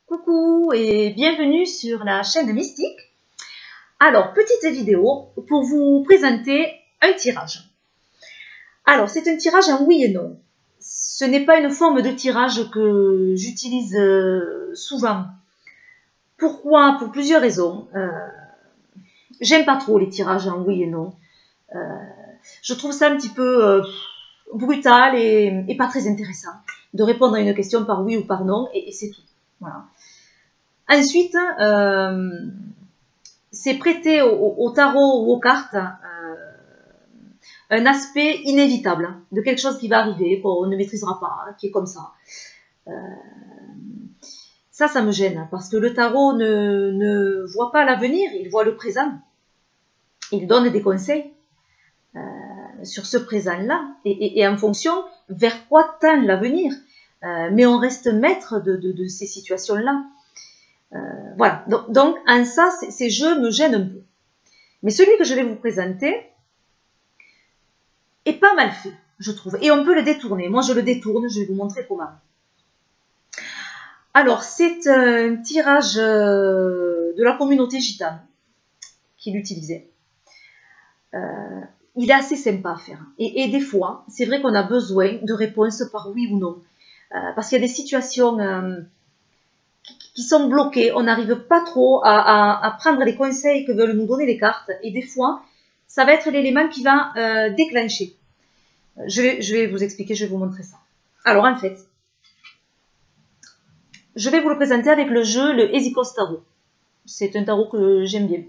Coucou et bienvenue sur la chaîne Mystique. Alors, petite vidéo pour vous présenter un tirage. Alors, c'est un tirage en oui et non. Ce n'est pas une forme de tirage que j'utilise souvent. Pourquoi? Pour plusieurs raisons. J'aime pas trop les tirages en oui et non. Je trouve ça un petit peu brutal et pas très intéressant de répondre à une question par oui ou par non et c'est tout. Voilà. Ensuite, c'est prêter au tarot ou aux cartes un aspect inévitable de quelque chose qui va arriver, qu'on ne maîtrisera pas, qui est comme ça. Ça me gêne, parce que le tarot ne voit pas l'avenir, il voit le présent. Il donne des conseils sur ce présent-là, et en fonction, vers quoi tend l'avenir. Mais on reste maître de ces situations-là. Voilà, donc en ça, ces jeux me gênent un peu. Mais celui que je vais vous présenter est pas mal fait, je trouve. Et on peut le détourner. Moi, je le détourne, je vais vous montrer comment. Alors, c'est un tirage de la communauté gitane qui l'utilisait. Il est assez sympa à faire. Et des fois, c'est vrai qu'on a besoin de réponses par oui ou non. Parce qu'il y a des situations qui sont bloquées. On n'arrive pas trop à prendre les conseils que veulent nous donner les cartes. Et des fois, ça va être l'élément qui va déclencher. Je vais vous expliquer, je vais vous montrer ça. Alors, en fait, je vais vous le présenter avec le jeu, le Hésicos Tarot. C'est un tarot que j'aime bien.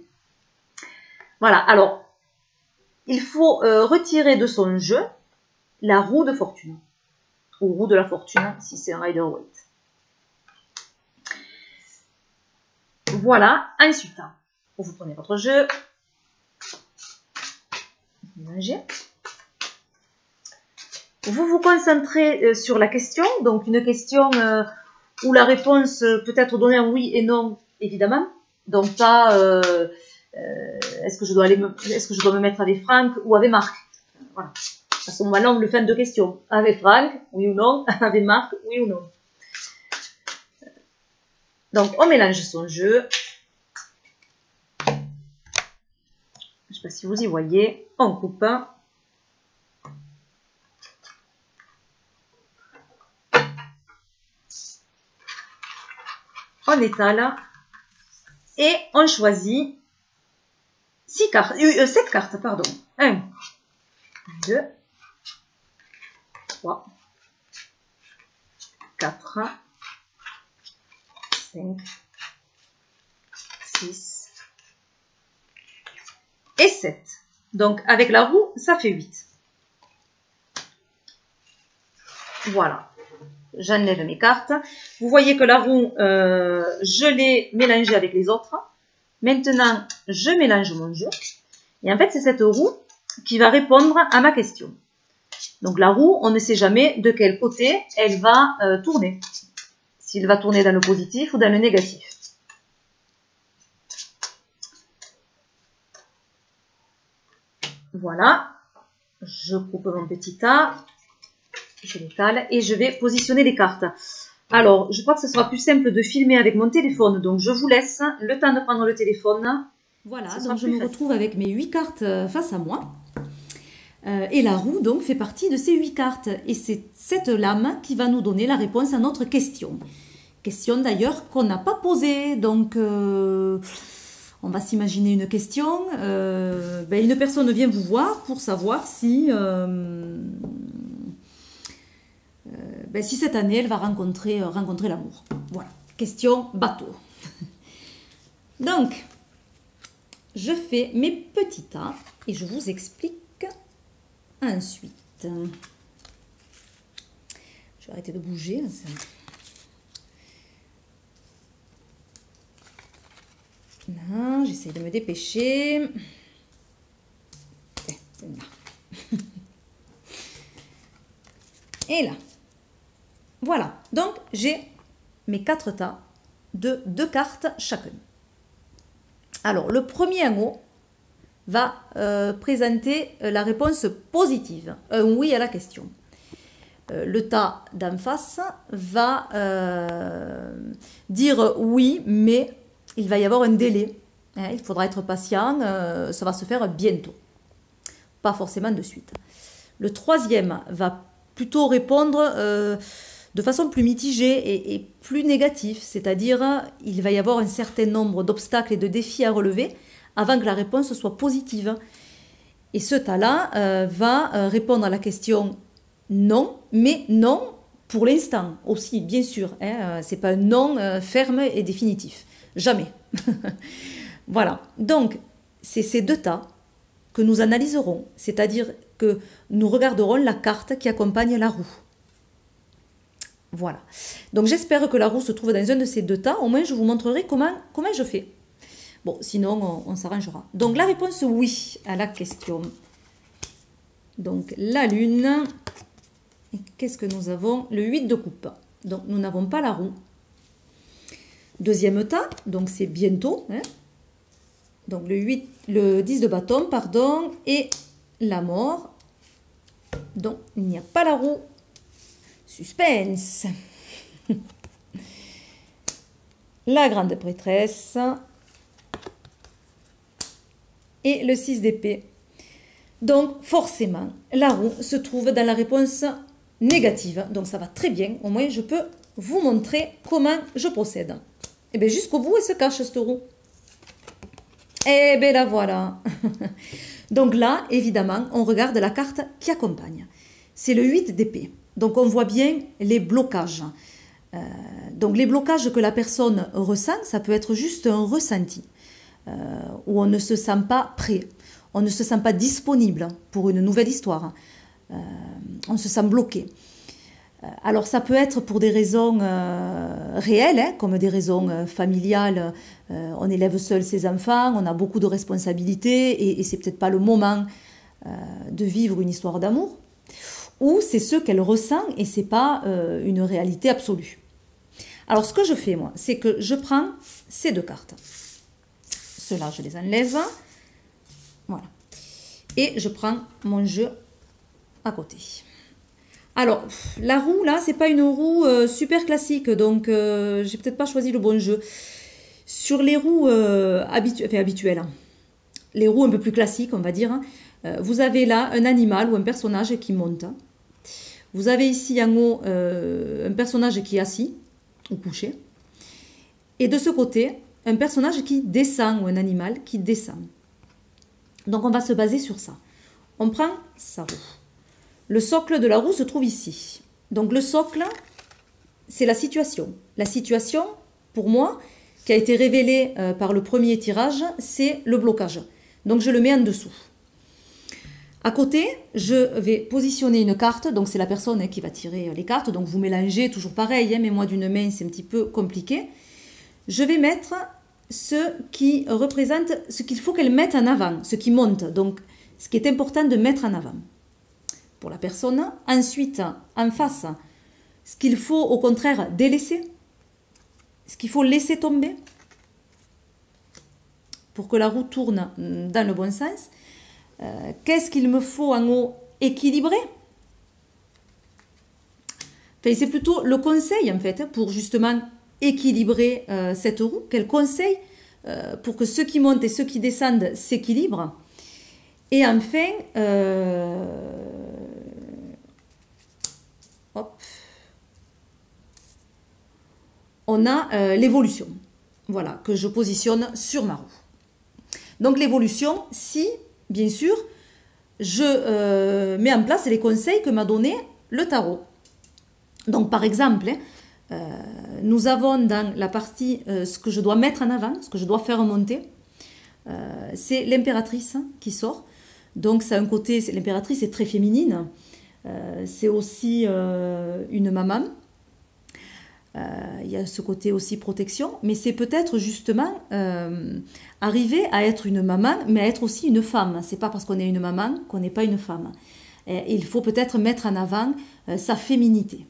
Voilà, alors, il faut retirer de son jeu la roue de fortune. Ou roue de la fortune, si c'est un Rider-Waite. Voilà, ensuite, vous prenez votre jeu, vous mélangez. Vous vous concentrez sur la question, donc une question où la réponse peut être donnée en oui et non, évidemment. Donc pas est-ce que je dois me mettre avec Franck ou avec Marc. Voilà. À ce moment-là, on le fait en deux questions. Avec Franck, oui ou non. Avec Marc, oui ou non. Donc, on mélange son jeu. Je ne sais pas si vous y voyez. On coupe. On étale. Et on choisit 7 cartes, pardon. 1, 2, 3, 4, 5, 6 et 7. Donc, avec la roue, ça fait 8. Voilà. J'enlève mes cartes. Vous voyez que la roue, je l'ai mélangée avec les autres. Maintenant, je mélange mon jeu. Et en fait, c'est cette roue qui va répondre à ma question. Donc, la roue, on ne sait jamais de quel côté elle va tourner. S'il va tourner dans le positif ou dans le négatif. Voilà. Je coupe mon petit tas. Je l'étale et je vais positionner les cartes. Alors, je crois que ce sera plus simple de filmer avec mon téléphone. Donc, je vous laisse le temps de prendre le téléphone. Voilà, donc je me retrouve avec mes 8 cartes face à moi. Et la roue, donc, fait partie de ces 8 cartes. Et c'est cette lame qui va nous donner la réponse à notre question. Question d'ailleurs qu'on n'a pas posée. Donc, on va s'imaginer une question. Une personne vient vous voir pour savoir si... si cette année, elle va rencontrer l'amour. Voilà, question bateau. Donc, je fais mes petits tas et je vous explique ensuite. Je vais arrêter de bouger. Là, j'essaie de me dépêcher. Là. Et là. Voilà, donc j'ai mes 4 tas de 2 cartes chacune. Alors, le premier en haut va présenter la réponse positive, un oui à la question. le tas d'en face va dire oui, mais il va y avoir un délai. Hein, il faudra être patient, ça va se faire bientôt. Pas forcément de suite. Le troisième va plutôt répondre de façon plus mitigée et plus négative, c'est-à-dire il va y avoir un certain nombre d'obstacles et de défis à relever avant que la réponse soit positive. Et ce tas-là va répondre à la question non, mais non pour l'instant aussi, bien sûr. Hein, c'est pas un non ferme et définitif. Jamais. Voilà. Donc, c'est ces deux tas que nous analyserons, c'est-à-dire que nous regarderons la carte qui accompagne la roue. Voilà. Donc, j'espère que la roue se trouve dans un de ces deux tas. Au moins, je vous montrerai comment je fais. Bon, sinon, on s'arrangera. Donc, la réponse oui à la question. Donc, la lune. Et qu'est-ce que nous avons? Le 8 de coupe. Donc, nous n'avons pas la roue. Deuxième tas, donc c'est bientôt. Hein. Donc, le 10 de bâton, pardon, et la mort. Donc, il n'y a pas la roue. Suspense. La grande prêtresse. Et le 6 d'épée. Donc, forcément, la roue se trouve dans la réponse négative. Donc, ça va très bien. Au moins, je peux vous montrer comment je procède. Et bien, jusqu'au bout, elle se cache, cette roue. Et bien, la voilà. Donc là, évidemment, on regarde la carte qui accompagne. C'est le 8 d'épée. Donc, on voit bien les blocages. Donc, les blocages que la personne ressent, ça peut être juste un ressenti. Où on ne se sent pas prêt. On ne se sent pas disponible pour une nouvelle histoire. On se sent bloqué. Alors ça peut être pour des raisons réelles, hein, comme des raisons familiales. On élève seul ses enfants, on a beaucoup de responsabilités et c'est peut-être pas le moment de vivre une histoire d'amour. Ou c'est ce qu'elle ressent et c'est pas une réalité absolue. Alors ce que je fais moi, c'est que je prends ces deux cartes. Ceux-là, je les enlève. Voilà. Et je prends mon jeu à côté. Alors, la roue, là, c'est pas une roue super classique, donc j'ai peut-être pas choisi le bon jeu. Sur les roues habituelles, les roues un peu plus classiques, on va dire, vous avez là un animal ou un personnage qui monte. Vous avez ici en haut un personnage qui est assis ou couché. Et de ce côté, un personnage qui descend ou un animal qui descend. Donc, on va se baser sur ça. On prend sa roue. Le socle de la roue se trouve ici. Donc le socle, c'est la situation. La situation, pour moi, qui a été révélée par le premier tirage, c'est le blocage. Donc je le mets en dessous. À côté, je vais positionner une carte. Donc c'est la personne qui va tirer les cartes. Donc vous mélangez, toujours pareil, hein, mais moi d'une main, c'est un petit peu compliqué. Je vais mettre ce qui représente ce qu'il faut qu'elle mette en avant, ce qui monte. Donc ce qui est important de mettre en avant pour la personne. Ensuite, en face, ce qu'il faut au contraire délaisser, ce qu'il faut laisser tomber pour que la roue tourne dans le bon sens. Qu'est-ce qu'il me faut en haut équilibrer? Enfin, c'est plutôt le conseil en fait pour justement équilibrer cette roue. Quel conseil pour que ceux qui montent et ceux qui descendent s'équilibrent? Et enfin, on a l'évolution, voilà, que je positionne sur ma roue. Donc l'évolution, si, bien sûr, je mets en place les conseils que m'a donné le tarot. Donc par exemple, nous avons dans la partie ce que je dois mettre en avant, ce que je dois faire monter, c'est l'impératrice qui sort. Donc c'est un côté, l'impératrice est très féminine, c'est aussi une maman. Il y a ce côté aussi protection, mais c'est peut-être justement arriver à être une maman, mais à être aussi une femme. C'est pas parce qu'on est une maman qu'on n'est pas une femme. Et il faut peut-être mettre en avant sa féminité.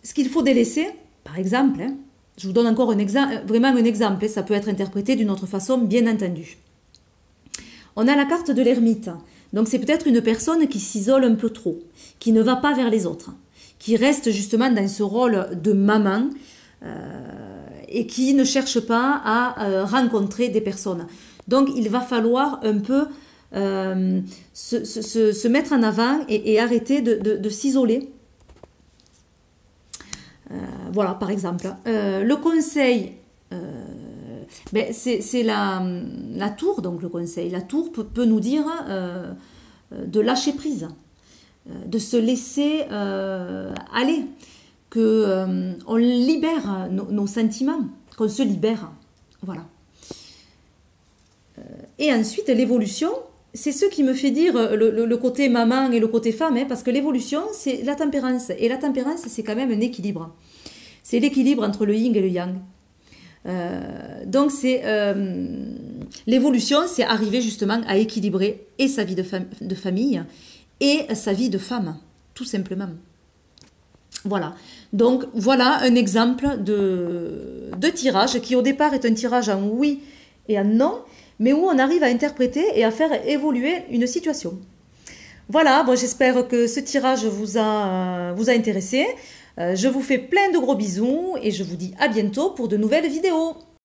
Ce qu'il faut délaisser, par exemple, hein, je vous donne encore vraiment un exemple, ça peut être interprété d'une autre façon, bien entendu. On a la carte de l'ermite. Donc c'est peut-être une personne qui s'isole un peu trop, qui ne va pas vers les autres, qui reste justement dans ce rôle de maman et qui ne cherche pas à rencontrer des personnes. Donc il va falloir un peu se mettre en avant et arrêter de s'isoler. Voilà, par exemple. Le conseil, c'est la tour, donc le conseil. La tour peut nous dire de lâcher prise, de se laisser aller, qu'on libère nos sentiments, qu'on se libère. Voilà. Et ensuite, l'évolution, c'est ce qui me fait dire le côté maman et le côté femme, hein, parce que l'évolution, c'est la tempérance. Et la tempérance, c'est quand même un équilibre. C'est l'équilibre entre le yin et le yang. Donc, l'évolution, c'est arriver justement à équilibrer et sa vie de famille et sa vie de femme, tout simplement. Voilà. Donc, voilà un exemple de tirage qui, au départ, est un tirage en oui et en non, mais où on arrive à interpréter et à faire évoluer une situation. Voilà, bon, j'espère que ce tirage vous a intéressé. Je vous fais plein de gros bisous et je vous dis à bientôt pour de nouvelles vidéos.